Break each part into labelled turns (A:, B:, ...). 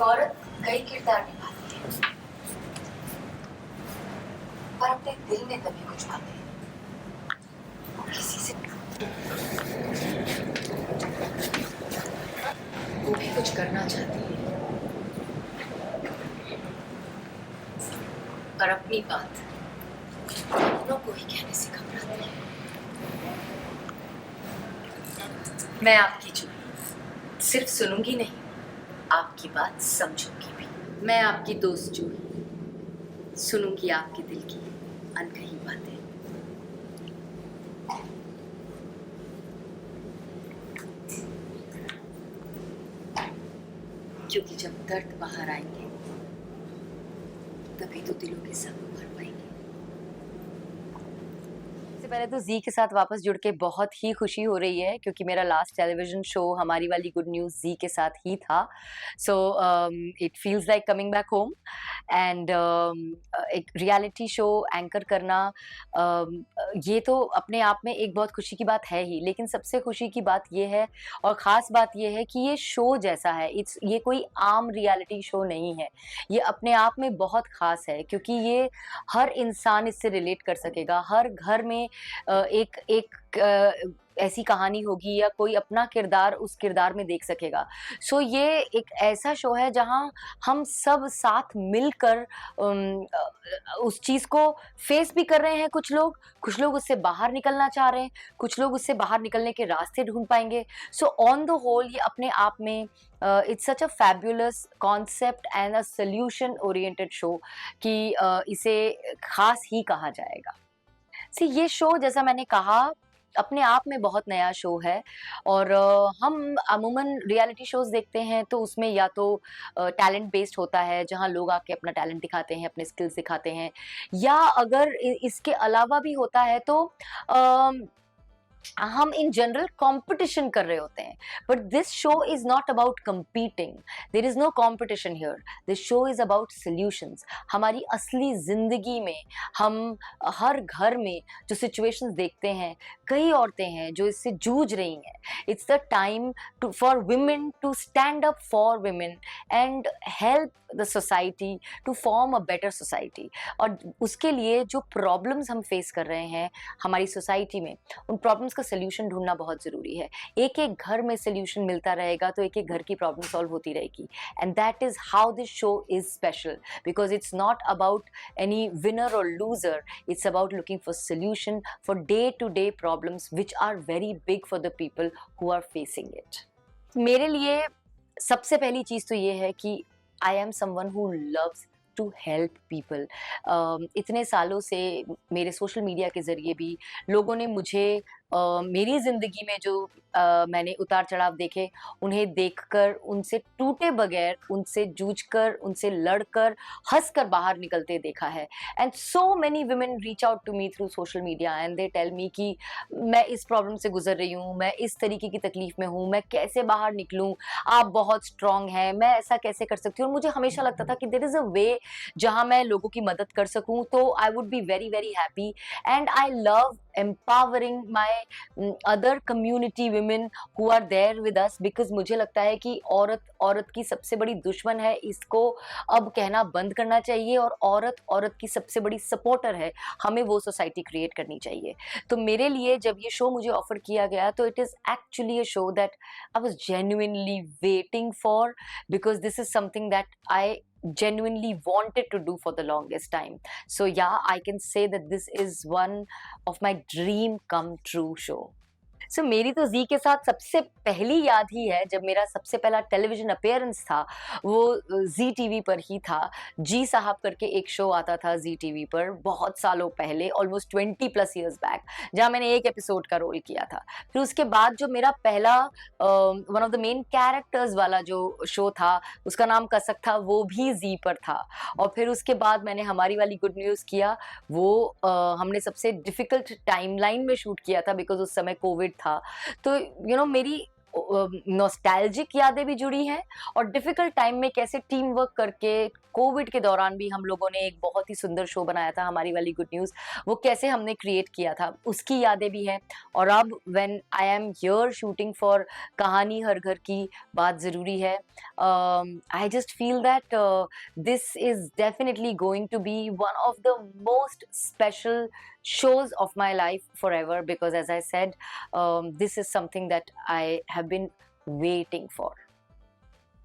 A: औरत कई किरदार निभाती है, पर अपने दिल में कभी कुछ बातें वो किसी से वो भी कुछ करना चाहती है, पर अपनी बात अपनों को ही कहने से घबराती है। मैं आपकी जूही सिर्फ सुनूंगी नहीं, आपकी बात समझूंगी भी। मैं आपकी दोस्त जूही सुनूंगी आपके दिल की अनकही बातें। क्योंकि जब दर्द बाहर आएंगे तभी तो दिलों के संग भर पाएंगे। सबसे पहले तो जी के साथ वापस जुड़ के बहुत ही खुशी हो रही है क्योंकि मेरा लास्ट टेलीविजन शो हमारी वाली गुड न्यूज़ जी के साथ ही था। So it feels like coming back home and एक रियलिटी शो एंकर करना ये तो अपने आप में एक बहुत खुशी की बात है ही, लेकिन सबसे खुशी की बात ये है और ख़ास बात ये है कि ये शो जैसा है, ये कोई आम रियलिटी शो नहीं है। ये अपने आप में बहुत ख़ास है क्योंकि ये हर इंसान इससे रिलेट कर सकेगा। हर घर में एक एक ऐसी कहानी होगी या कोई अपना किरदार उस किरदार में देख सकेगा। सो ये एक ऐसा शो है जहाँ हम सब साथ मिलकर उस चीज़ को फेस भी कर रहे हैं। कुछ लोग उससे बाहर निकलना चाह रहे हैं, कुछ लोग उससे बाहर निकलने के रास्ते ढूँढ पाएँगे। सो ऑन द होल ये अपने आप में it's such a fabulous concept and a solution oriented show कि इसे ख़ास ही कहा जाएगा। सी ये शो जैसा मैंने कहा अपने आप में बहुत नया शो है और हम अमूमन रियलिटी शोज़ देखते हैं तो उसमें या तो टैलेंट बेस्ड होता है जहाँ लोग आके अपना टैलेंट दिखाते हैं, अपने स्किल्स दिखाते हैं, या अगर इसके अलावा भी होता है तो हम इन जनरल कंपटीशन कर रहे होते हैं। But this show is not about competing, there is no competition here, this show is about solutions. हमारी असली जिंदगी में हम हर घर में जो सिचुएशंस देखते हैं, कई औरतें हैं जो इससे जूझ रही हैं। It's the time to for women to stand up for women and help the society to form a better society. और उसके लिए जो प्रॉब्लम्स हम फेस कर रहे हैं हमारी सोसाइटी में, उन प्रॉब्लम्स का सलूशन ढूंढना बहुत ज़रूरी है। एक एक घर में सलूशन मिलता रहेगा तो एक एक घर की प्रॉब्लम सॉल्व होती रहेगी। And that is how this show is special, because it's not about any winner और loser, it's about looking for solution for day to day problems which are very big for the people who are facing it. मेरे लिए सबसे पहली चीज़ तो ये है कि I am someone who loves to help people. इतने सालों से मेरे सोशल मीडिया के ज़रिए भी लोगों ने मुझे मेरी ज़िंदगी में जो मैंने उतार चढ़ाव देखे, उन्हें देखकर, उनसे टूटे बगैर, उनसे जूझकर, उनसे लड़कर, हंसकर बाहर निकलते देखा है। And so many women reach out to me through social media and they tell me कि मैं इस प्रॉब्लम से गुजर रही हूँ, मैं इस तरीके की तकलीफ में हूँ, मैं कैसे बाहर निकलूँ, आप बहुत स्ट्रांग हैं, मैं ऐसा कैसे कर सकती हूँ। और मुझे हमेशा लगता था कि देयर इज़ अ वे जहाँ मैं लोगों की मदद कर सकूँ, तो I would be very very happy. And I love empowering my other community women who are there with us, because मुझे लगता है कि औरत की सबसे बड़ी दुश्मन है, इसको अब कहना बंद करना चाहिए, और औरत की सबसे बड़ी सपोर्टर है। हमें वो सोसाइटी क्रिएट करनी चाहिए। तो मेरे लिए जब ये शो मुझे ऑफर किया गया तो it is actually a show that I was genuinely waiting for, because this is something that I genuinely wanted to do for the longest time. So yeah, I can say that this is one of my dream come true show. सो मेरी तो जी के साथ सबसे पहली याद ही है जब मेरा सबसे पहला टेलीविजन अपीयरेंस था, वो जी टीवी पर ही था। जी साहब करके एक शो आता था जी टीवी पर बहुत सालों पहले, ऑलमोस्ट 20+ ईयर्स बैक, जहाँ मैंने एक एपिसोड का रोल किया था। फिर उसके बाद जो मेरा पहला one of the main characters वाला जो शो था, उसका नाम कसक था, वो भी जी पर था। और फिर उसके बाद मैंने हमारी वाली गुड न्यूज़ किया, वो हमने सबसे डिफ़िकल्ट टाइमलाइन में शूट किया था बिकॉज़ उस समय कोविड था। तो मेरी नॉस्टैल्जिक यादें भी जुड़ी हैं और डिफिकल्ट टाइम में कैसे टीम वर्क करके कोविड के दौरान भी हम लोगों ने एक बहुत ही सुंदर शो बनाया था हमारी वाली गुड न्यूज़, वो कैसे हमने क्रिएट किया था उसकी यादें भी हैं। और अब when I am here shooting for कहानी हर घर की बात ज़रूरी है, I just feel that this is definitely going to be one of the most special shows of my life forever, because as I said, this is something that I have been waiting for.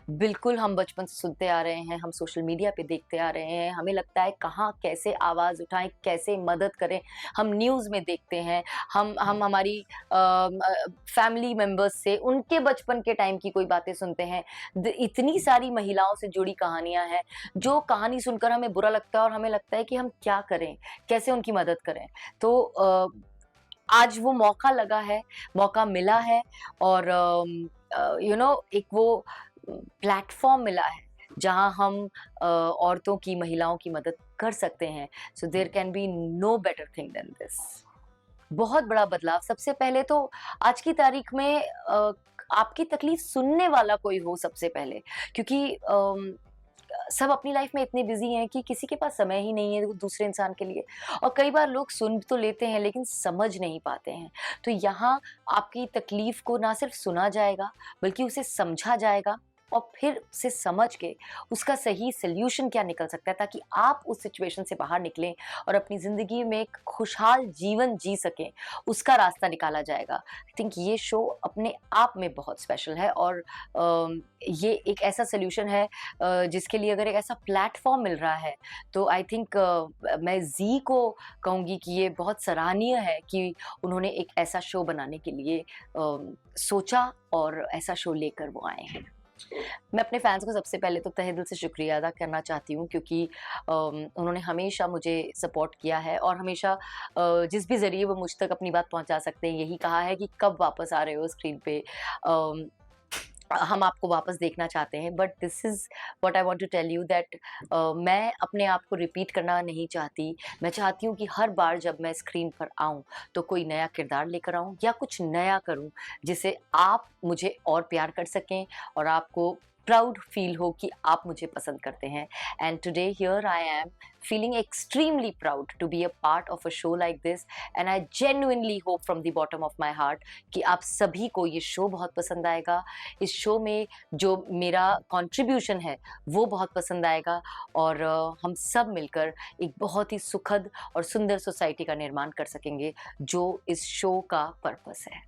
A: बिल्कुल हम बचपन से सुनते आ रहे हैं, हम social media पे देखते आ रहे हैं, हमें लगता है कहाँ कैसे आवाज़ उठाएँ, कैसे मदद करें, हम न्यूज़ में देखते हैं, हम हमारी फैमिली मेंबर्स से उनके बचपन के टाइम की कोई बातें सुनते हैं। इतनी सारी महिलाओं से जुड़ी कहानियाँ हैं, जो कहानी सुनकर हमें बुरा लगता है और हमें लगता है कि हम क्या करें, कैसे उनकी मदद करें। तो आज वो मौका लगा है, मौका मिला है और एक वो प्लेटफॉर्म मिला है जहां हम औरतों की महिलाओं की मदद कर सकते हैं। So there can be no better thing than this. बहुत बड़ा बदलाव, सबसे पहले तो आज की तारीख में आपकी तकलीफ सुनने वाला कोई हो सबसे पहले, क्योंकि सब अपनी लाइफ में इतने बिजी हैं कि किसी के पास समय ही नहीं है दूसरे इंसान के लिए। और कई बार लोग सुन तो लेते हैं लेकिन समझ नहीं पाते हैं। तो यहाँ आपकी तकलीफ को ना सिर्फ सुना जाएगा बल्कि उसे समझा जाएगा और फिर उसे समझ के उसका सही सल्यूशन क्या निकल सकता है, ताकि आप उस सिचुएशन से बाहर निकलें और अपनी ज़िंदगी में एक खुशहाल जीवन जी सकें, उसका रास्ता निकाला जाएगा। आई थिंक ये शो अपने आप में बहुत स्पेशल है और ये एक ऐसा सल्यूशन है जिसके लिए अगर एक ऐसा प्लेटफॉर्म मिल रहा है तो आई थिंक मैं ज़ी को कहूँगी कि ये बहुत सराहनीय है कि उन्होंने एक ऐसा शो बनाने के लिए सोचा और ऐसा शो लेकर वो आए हैं। मैं अपने फैंस को सबसे पहले तो तहे दिल से शुक्रिया अदा करना चाहती हूँ, क्योंकि उन्होंने हमेशा मुझे सपोर्ट किया है और हमेशा जिस भी ज़रिए वो मुझ तक अपनी बात पहुँचा सकते हैं यही कहा है कि कब वापस आ रहे हो स्क्रीन पे, हम आपको वापस देखना चाहते हैं। But this is what I want to tell you that मैं अपने आप को रिपीट करना नहीं चाहती। मैं चाहती हूँ कि हर बार जब मैं स्क्रीन पर आऊँ तो कोई नया किरदार लेकर आऊँ या कुछ नया करूँ जिससे आप मुझे और प्यार कर सकें और आपको प्राउड फील हो कि आप मुझे पसंद करते हैं। And today here I am feeling extremely proud to be a part of a show like this, and I genuinely hope from the bottom of my heart कि आप सभी को ये शो बहुत पसंद आएगा। इस शो में जो मेरा कंट्रीब्यूशन है वो बहुत पसंद आएगा और हम सब मिलकर एक बहुत ही सुखद और सुंदर सोसाइटी का निर्माण कर सकेंगे जो इस शो का पर्पस है।